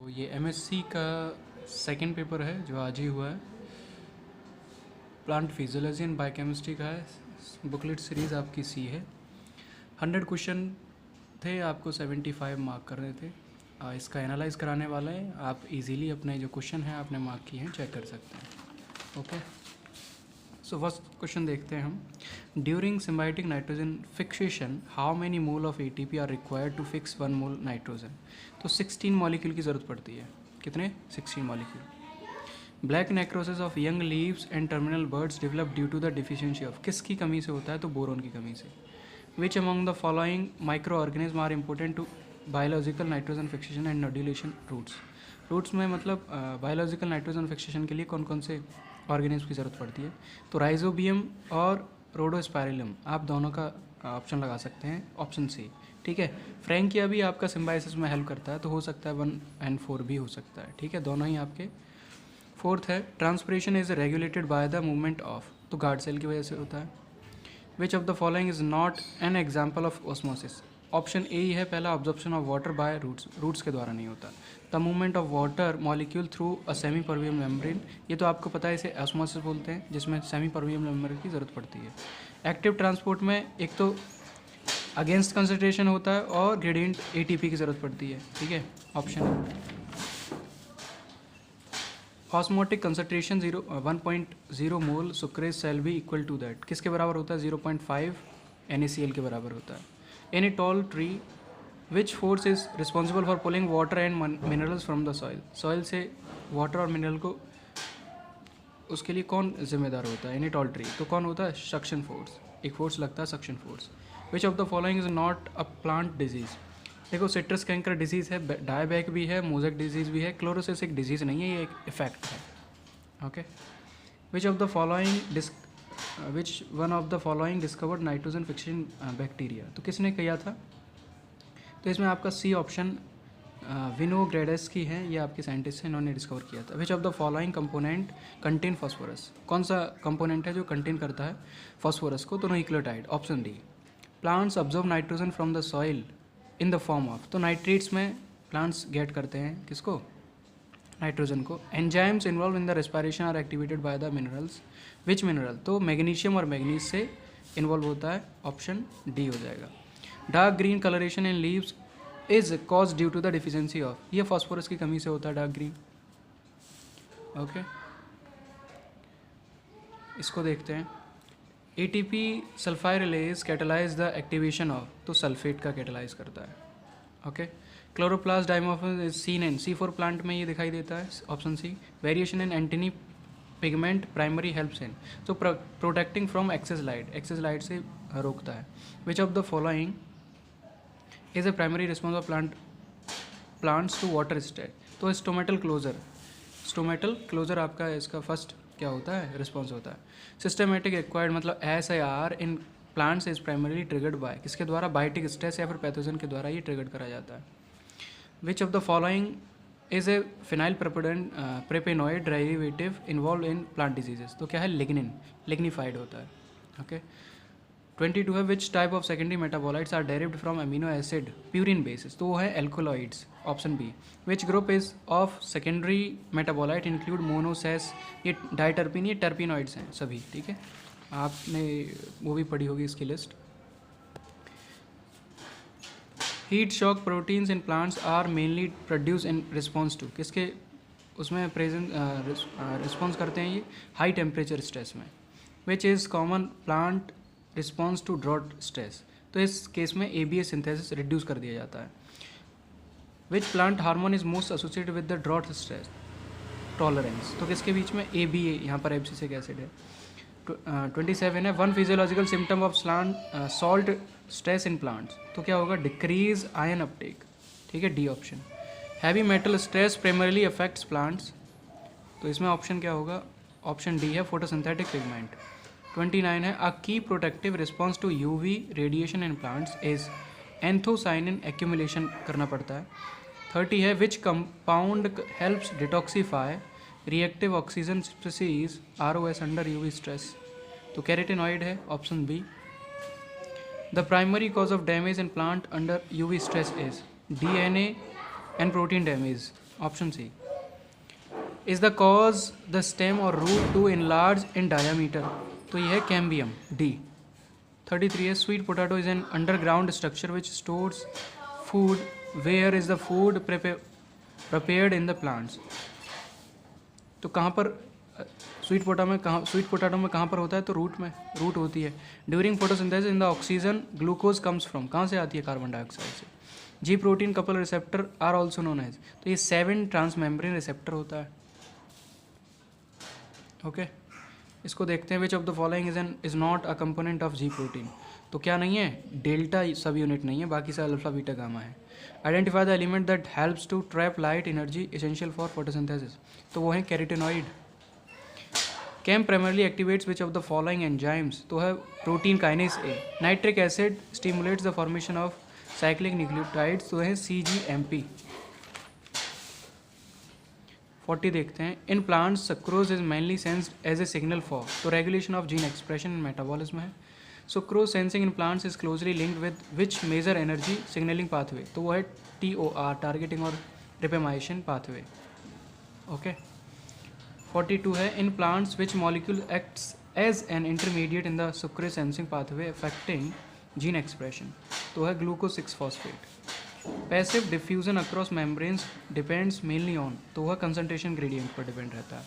तो ये एमएससी का सेकंड पेपर है जो आज ही हुआ है। प्लांट फिजियोलॉजी एंड बायोकेमिस्ट्री का है। बुकलेट सीरीज़ आपकी सी है। 100 क्वेश्चन थे, आपको 75 मार्क करने थे। इसका एनालाइज कराने वाला है। आप इजीली अपने जो क्वेश्चन हैं आपने मार्क किए हैं चेक कर सकते हैं। ओके, सो फर्स्ट क्वेश्चन देखते हैं हम। During symbiotic nitrogen fixation how many mole of ATP are required to fix 1 mole nitrogen. तो 16 मॉलिक्यूल की ज़रूरत पड़ती है। कितने? 16 molecule. Black necrosis of young leaves and terminal birds develop due to the deficiency of. किसकी कमी से होता है? तो बोरोन की कमी से। Which among the following micro organism are important to biological nitrogen fixation and nodulation roots. Roots में मतलब बायोलॉजिकल नाइट्रोजन फिक्सेशन के लिए कौन कौन से ऑर्गेनिज्म की ज़रूरत पड़ती है? तो राइजोबियम और रोडोस्पाइरिलम, आप दोनों का ऑप्शन लगा सकते हैं, ऑप्शन सी। ठीक है, फ्रैंकिया भी आपका सिम्बायोसिस में हेल्प करता है, तो हो सकता है 1 and 4 भी हो सकता है। ठीक है, दोनों ही आपके। फोर्थ है transpiration is regulated by the movement of, तो गार्ड सेल की वजह से होता है। Which of the following is not an example of osmosis. Option a ही है पहला, absorption of water by roots, roots के द्वारा नहीं होता। The movement of water molecule through a semi permeable membrane, ये तो आपको पता है, इसे ऑस्मोसिस बोलते हैं, जिसमें सेमी परवियम मेम्ब्रेन की ज़रूरत पड़ती है। एक्टिव ट्रांसपोर्ट में एक तो अगेंस्ट कंसंट्रेशन होता है और ग्रेडियंट एटीपी की ज़रूरत पड़ती है। ठीक है, ऑप्शन ऑस्मोटिक कंसंट्रेशन 1.0 मोल सुक्रेज सेल भी इक्वल टू दैट, किसके बराबर होता है? 0.5 NaCl के बराबर होता है। In a tall tree which force is responsible for pulling water and minerals from the soil. Soil से वाटर और मिनरल को, उसके लिए कौन जिम्मेदार होता है? इन ए टॉल ट्री, तो कौन होता है? सक्शन फोर्स, एक फोर्स लगता है suction force. Which of the following is not a plant disease. देखो, सिट्रस कैंकर डिजीज़ है, डायबैक भी है, मोज़ेक डिजीज़ भी है, क्लोरोसिस एक डिजीज़ नहीं है, ये एक इफेक्ट है। Okay, which of the following which one of the following discovered nitrogen fixation bacteria, तो किसने किया था? तो इसमें आपका सी ऑप्शन विनोग्रेडस की है, ये आपके साइंटिस्ट हैं, इन्होंने डिस्कवर किया था। विच of the following component contain phosphorus, कौन सा कंपोनेंट है जो कंटेन करता है फॉस्फोरस को? तो nucleotide, option D. Plants observe nitrogen from the soil in the form of, तो नाइट्रेट्स में प्लांट्स गेट करते हैं किसको? नाइट्रोजन को। Enzymes involve in the respiration are activated by the minerals. Which mineral? तो मैग्नीशियम और मैग्नीज से involve होता है, ऑप्शन डी हो जाएगा। Dark green colouration in leaves is cause due to the deficiency of, ये फॉस्फोरस की कमी से होता है डार्क ग्रीन। ओके, इसको देखते हैं। ATP sulfurylase catalyse the activation of, तो सल्फेट का कैटेलाइज करता है। Okay, chloroplast dimorphism is seen in C4 plant में, ये दिखाई देता है, option c. Variation in antenna pigment primary helps in, तो protecting from excess light, excess light से रोकता है। Which of the following is a primary response of plants to water state, तो स्टोमेटल क्लोजर, स्टोमेटल क्लोजर आपका इसका first क्या होता है? रिस्पॉन्स होता है। सिस्टमेटिक एक्वायर्ड मतलब SIR in plants is primarily triggered by, किसके द्वारा? बायोटिक स्ट्रेस या फिर पैथोजन के द्वारा ये ट्रिगर्ड करा जाता है। Which of the following is a phenylpropanoid derivative involve in plant diseases, तो क्या है? लिग्निन, लिग्निफाइड होता है। ओके, 22 है। Which type of secondary metabolites are derived from amino acid purine bases, तो वो है alkaloids, option b. Which group is of secondary metabolite include monoses, ये डाइटर्पिन, ये टर्पिनॉइड्स हैं सभी। ठीक है, आपने वो भी पढ़ी होगी इसकी list. Heat shock proteins in plants are mainly produce in response to, किसके उसमें प्रेजेंट रिस्पॉन्स करते हैं ये? हाई टेम्परेचर स्ट्रेस में। Which is common plant response to drought stress, तो इस केस में ABA सिंथेसिस रिड्यूस कर दिया जाता है। Which plant hormone is most associated with the drought stress tolerance, तो किसके बीच में? ABA, यहाँ पर एब्सिसिक एसिड है। 27 है। One physiological symptom of salt stress in plants, तो क्या होगा? Decrease ion uptake. ठीक है, D option. Heavy metal stress primarily affects plants, तो इसमें ऑप्शन क्या होगा? ऑप्शन डी है, फोटोसिंथेटिक पिगमेंट। 29 है। A key protective response to UV radiation in plants is anthocyanin accumulation करना पड़ता है। 30 है। Which compound helps detoxify reactive oxygen species ROS under UV stress, तो कैरोटीनॉइड है, option B. The primary cause of damage in plant under UV stress is DNA and protein damage, option C. Is the cause the stem और root to enlarge in diameter, तो ये है cambium, D. 33 है sweet potato is an underground structure which stores food, where is the food prepared in the plants, तो कहाँ पर sweet potato में कहाँ पर होता है, तो रूट में, रूट होती है। During photosynthesis in the oxygen glucose comes from, कहाँ से आती है, कार्बन डाइऑक्साइड से। G protein coupled receptor are also known as, तो ये 7 ट्रांसमेम्ब्रेन रिसेप्टर होता है। ओके इसको देखते हैं। Which of the following is not a component of ji protein, तो क्या नहीं है, डेल्टा सब यूनिट नहीं है, बाकी से अल्फा बीटा गामा है। Identify the element that helps to trap light energy essential for photosynthesis, तो वो है carotenoid. CaM primarily activates which of the following enzymes, तो है protein kinase A. Nitric acid stimulates the formation of cyclic nucleotides, तो है CGMP। 40 देखते हैं। In plants sucrose is mainly sensed as a signal for, तो regulation of gene expression and metabolism है। Sucrose sensing in plants is closely linked with which major energy signalling pathway, तो वो है TOR, targeting और रिपेमाइशन pathway. Okay 42 है। In plants which molecule acts as an intermediate in the sucrose sensing pathway affecting gene expression, तो है glucose 6 phosphate. Passive diffusion across membranes depends mainly on, तो वह concentration gradient पर depend रहता है।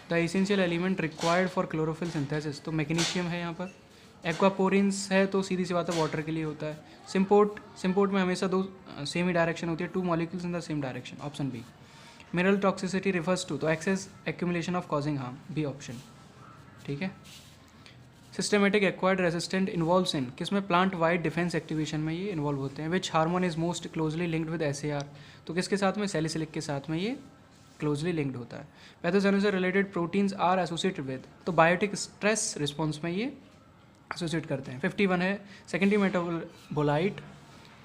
The essential element required for chlorophyll synthesis, तो magnesium है यहाँ पर। एक्वापोरिन्स है, तो सीधी सी बात है वाटर के लिए होता है। सिम्पोर्ट में हमेशा 2 सेम ही डायरेक्शन होती है, 2 molecules in the same direction, option B. Mineral toxicity refers to, तो excess accumulation of causing harm, B option. ठीक है। Systematic acquired resistant involves in, किसमें, प्लांट वाइड डिफेंस एक्टिवेशन में ये इन्वॉल्व होते हैं। Which hormone is most closely linked with SAR, तो किसके साथ में, सैलिसिलिक के साथ में ये क्लोजली लिंक्ड होता है। पैथोजेनेसिस से related proteins are associated with, तो बायोटिक स्ट्रेस रिस्पॉन्स में ये एसोसिएट करते हैं। 51 है secondary metabolite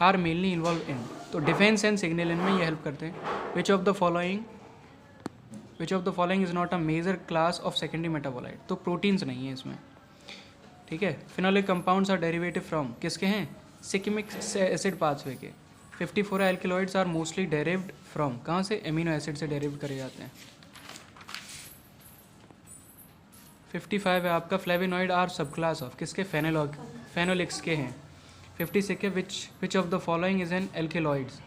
are mainly involve in, तो डिफेंस एंड सिग्नलिंग में ये हेल्प करते हैं। Which of the following is not a major class of secondary metabolite, तो प्रोटीन्स नहीं है इसमें। ठीक है। Phenolic compounds are derivative from, किसके हैं, सिक्मिक एसिड पाथवे के। 54 एल्किलॉइड्स आर मोस्टली डेरिव्ड फ्रॉम, कहाँ से, एमिनो एसिड से डेरिव करे जाते हैं। 55 है आपका flavonoid are subclass of, किसके, फेनोलिक्स के हैं। 56 है which of the following is an alkaloids,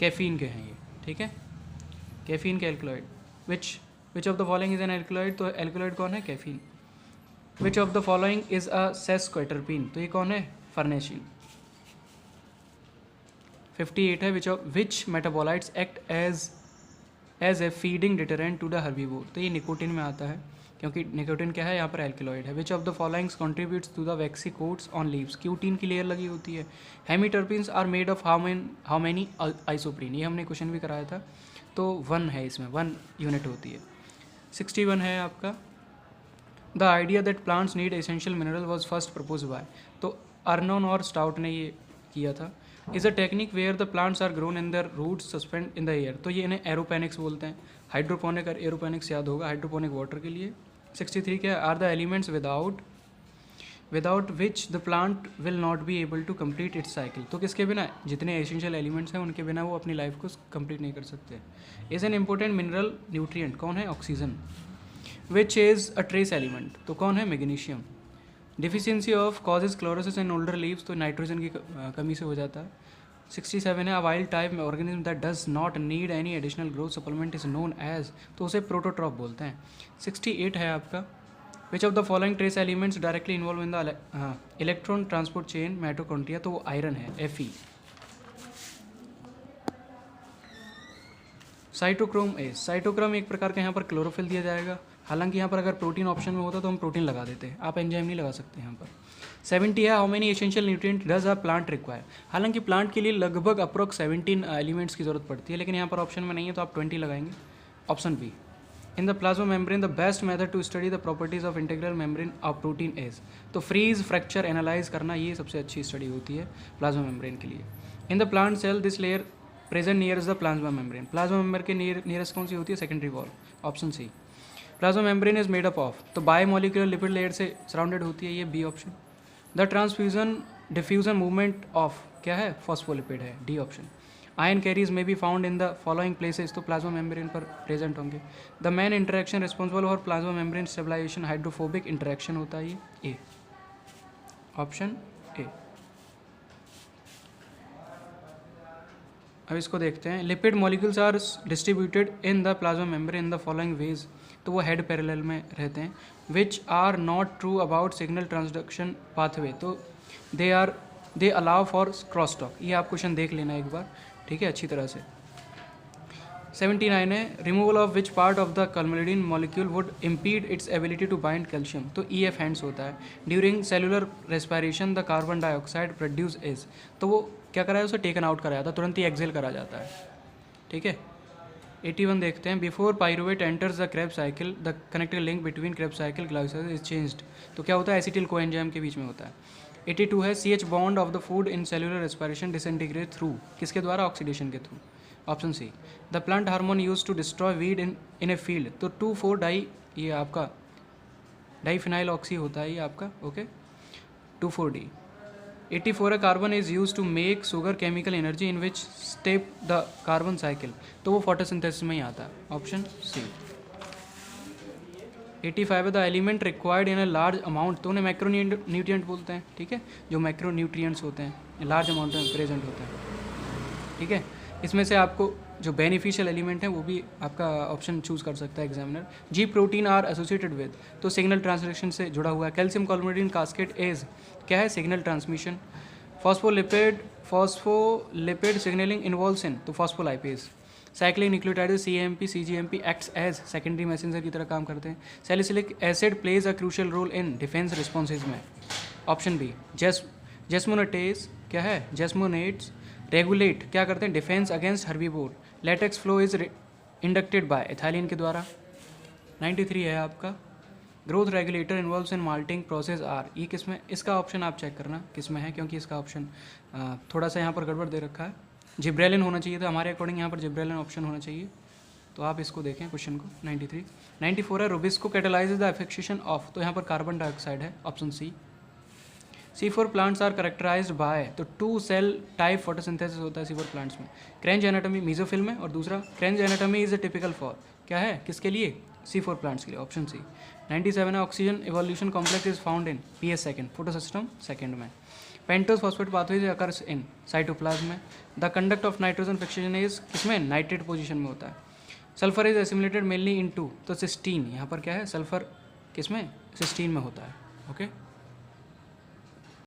caffeine के हैं ये। ठीक है, कैफीन के alkaloid. Which of the following is an alkaloid, तो एल्किलॉइड कौन है, caffeine. Which of the following is a sesquiterpene, तो ये कौन है, फर्नेशीन। 58 है which metabolites act as a feeding deterrent to the herbivore, तो ये निकोटिन में आता है, क्योंकि निकोटिन क्या है, यहाँ पर एल्किलॉइड है। Which of the followings contributes to the waxy coats on leaves, cutin की लेयर लगी होती है। Hemiterpenes are made of how many isoprene, ये हमने क्वेश्चन भी कराया था, तो 1 है इसमें, 1 यूनिट होती है। 61 है आपका the idea that plants need essential mineral was first propose by, तो अर्नोन और स्टाउट ने ये किया था। Is a technique where the plants are grown in their roots suspend in the air, तो ये इन्हें एरोपेनिक्स बोलते हैं। हाइड्रोपोनिक और एरोपेनिक्स याद होगा, हाइड्रोपोनिक वाटर के लिए। 63 क्या, are the elements without which the plant will not be able to complete its cycle, तो किसके बिना, जितने एसेंशियल एलिमेंट्स हैं उनके बिना वो अपनी लाइफ को कंप्लीट नहीं कर सकते। Is an important mineral nutrient, कौन है, oxygen. Which is a trace element, तो कौन है, magnesium. Deficiency of causes chlorosis in older leaves, तो नाइट्रोजन की कमी से हो जाता है। 67 है अ वाइल्ड टाइप में organism that does not need any additional growth supplement is known as, तो उसे प्रोटोट्रॉप बोलते हैं। 68 है आपका which of the following trace elements directly involve in the electron transport chain mitochondria, तो वो आयरन है, Fe। साइटोक्रोम एक प्रकार का यहाँ पर क्लोरोफिल दिया जाएगा, हालांकि यहाँ पर अगर प्रोटीन ऑप्शन में होता तो हम प्रोटीन लगा देते हैं, आप एंजाइम नहीं लगा सकते यहाँ पर। 70 है how many essential nutrient does a plant require, हालांकि प्लांट के लिए लगभग अप्रोक्स 17 एलिमेंट्स की जरूरत पड़ती है, लेकिन यहाँ पर ऑप्शन में नहीं है तो आप 20 लगाएंगे, option B. In the plasma membrane the best method to study the properties of integral membrane of protein is, तो फ्रीज फ्रैक्चर एनालाइज करना ये सबसे अच्छी स्टडी होती है प्लाज्मा मेम्ब्रेन के लिए। In the plant cell this layer present near the plasma membrane, plasma membrane के नियरेस्ट कौन सी होती है, secondary wall, option C. Plasma membrane is made up of, तो बायोमोलिकुलर लिपिड लेयर से सराउंडेड होती है, ये B option. The transfusion diffusion movement of क्या है, फॉस्फोलिपिड है, D option. Ion carriers may be found in the following places, तो plasma membrane पर प्रेजेंट होंगे। The main interaction responsible for plasma membrane stabilisation hydrophobic interaction होता है ये ए, option A. अब इसको देखते हैं। Lipid molecules are distributed in the plasma membrane in the following ways, तो वो हेड पैरेलल में रहते हैं। Which are not true about signal transduction pathway, तो they allow for cross talk. ये आप क्वेश्चन देख लेना एक बार, ठीक है, अच्छी तरह से। 79 है, removal of which part of the calmodulin molecule would impede its ability to bind calcium, तो ई एफ हैंड्स होता है। During cellular respiration the carbon dioxide produce is, तो वो क्या कराया, उसे टेकन आउट कराया था, तुरंत ही एक्सेल करा जाता है, ठीक है। 81 देखते हैं। Before pyruvate enters the Krebs cycle the connective link between Krebs cycle glycolysis is changed, तो क्या होता है, एसिटिल कोएंजाइम के बीच में होता है। 82 है, C H bond of the food in cellular respiration disintegrate through, किसके द्वारा, ऑक्सीडेशन के through, option C. The plant hormone use to destroy weed in a field, तो 2,4 डाई, ये आपका डाईफिनाइल ऑक्सी होता है ये आपका, ओके, 2,4-D। 84 है, carbon is use to make sugar chemical energy in which step the carbon cycle, तो वो फोटोसिंथेसिस में ही आता है, ऑप्शन सी। 85 है, the element required in a large amount, तो उन्हें मैक्रो न्यूट्रिएंट बोलते हैं, ठीक है, जो मैक्रो न्यूट्रिएंट्स होते हैं लार्ज अमाउंट में प्रेजेंट होते हैं, ठीक है। इसमें से आपको जो बेनिफिशियल एलिमेंट है वो भी आपका ऑप्शन चूज कर सकता है examiner. G protein are associated with, तो सिग्नल ट्रांसलेशन से जुड़ा हुआ है। कैल्शियम कॉलमेडिन कास्केट एज क्या है, signal transmission. Phospholipid signaling involves in, तो phospholipase. Cyclic nucleotide CAMP CGMP acts as secondary messenger की तरह काम करते हैं। Salicylic acid plays a crucial role in defence responses में, ऑप्शन बी। जेस्मोनेटेज क्या है, जेस्मोनेट्स रेगुलेट क्या करते हैं, defence against herbivore. Latex flow is inducted by, ethylene के द्वारा। 93 है आपका, growth regulator involves in malting process are, ये किस में, इसका ऑप्शन आप चेक करना किस में है, क्योंकि इसका ऑप्शन थोड़ा सा यहाँ पर गड़बड़ दे रखा है। जिब्रेलिन होना चाहिए था हमारे अकॉर्डिंग, यहाँ पर जिब्रेलिन ऑप्शन होना चाहिए, तो आप इसको देखें क्वेश्चन को। 93। 94 है, rubisco catalyses the fixation of, तो यहाँ पर कार्बन डाइऑक्साइड है, option C. C4 plants are characterised by, तो 2 सेल टाइप फोटोसिंथेसिस होता है C4 प्लांट्स में। क्रेंज एनाटॉमी मीजोफिल में, और दूसरा Kranz anatomy is a typical for, क्या है, किसके लिए, C4 प्लांट्स के लिए, ऑप्शन सी। 97 है, oxygen evolution complex is found in PS second, photosystem second में। Pentose phosphate pathways occurs in cytoplasm में। The conduct of nitrogen fixation is किसमें, नाइट्रेट पोजीशन में होता है। Sulphur is assimilated mainly into, तो cysteine, यहाँ पर क्या है, सल्फर किसमें, सिस्टीन में होता है, ओके।